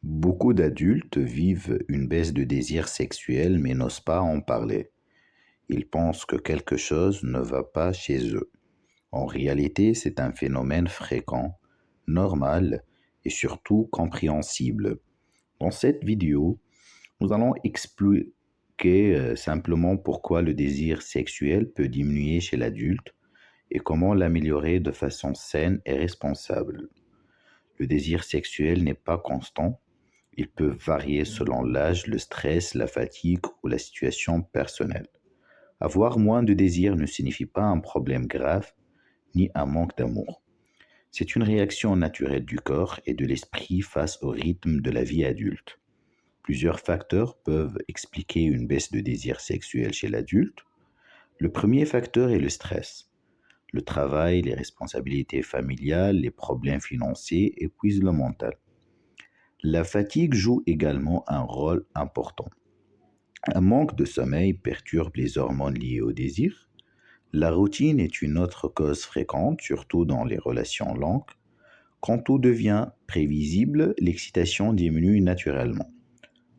Beaucoup d'adultes vivent une baisse de désir sexuel mais n'osent pas en parler. Ils pensent que quelque chose ne va pas chez eux. En réalité, c'est un phénomène fréquent, normal et surtout compréhensible. Dans cette vidéo, nous allons expliquer simplement pourquoi le désir sexuel peut diminuer chez l'adulte et comment l'améliorer de façon saine et responsable. Le désir sexuel n'est pas constant. Il peut varier selon l'âge, le stress, la fatigue ou la situation personnelle. Avoir moins de désir ne signifie pas un problème grave ni un manque d'amour. C'est une réaction naturelle du corps et de l'esprit face au rythme de la vie adulte. Plusieurs facteurs peuvent expliquer une baisse de désir sexuel chez l'adulte. Le premier facteur est le stress. Le travail, les responsabilités familiales, les problèmes financiers épuisent le mental. La fatigue joue également un rôle important. Un manque de sommeil perturbe les hormones liées au désir. La routine est une autre cause fréquente, surtout dans les relations longues. Quand tout devient prévisible, l'excitation diminue naturellement.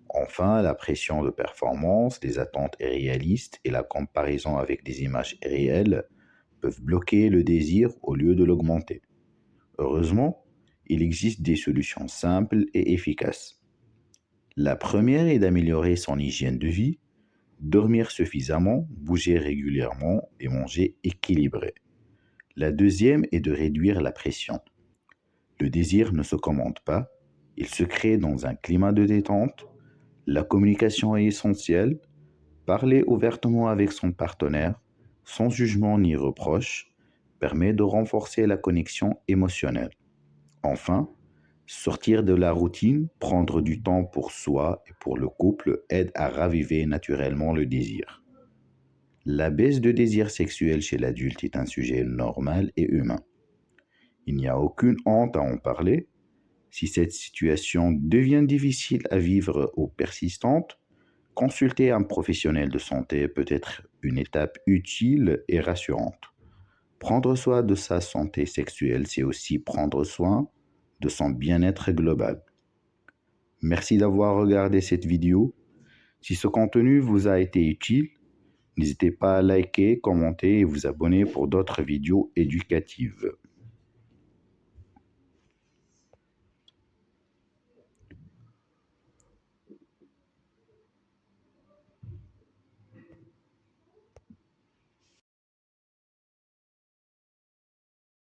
Enfin, la pression de performance, les attentes irréalistes et la comparaison avec des images réelles peuvent bloquer le désir au lieu de l'augmenter. Heureusement, il existe des solutions simples et efficaces. La première est d'améliorer son hygiène de vie, dormir suffisamment, bouger régulièrement et manger équilibré. La deuxième est de réduire la pression. Le désir ne se commande pas, il se crée dans un climat de détente. La communication est essentielle. Parler ouvertement avec son partenaire, sans jugement ni reproche, permet de renforcer la connexion émotionnelle. Enfin, sortir de la routine, prendre du temps pour soi et pour le couple aide à raviver naturellement le désir. La baisse de désir sexuel chez l'adulte est un sujet normal et humain. Il n'y a aucune honte à en parler. Si cette situation devient difficile à vivre ou persistante, consulter un professionnel de santé peut être une étape utile et rassurante. Prendre soin de sa santé sexuelle, c'est aussi prendre soin de son bien-être global. Merci d'avoir regardé cette vidéo. Si ce contenu vous a été utile, n'hésitez pas à liker, commenter et vous abonner pour d'autres vidéos éducatives.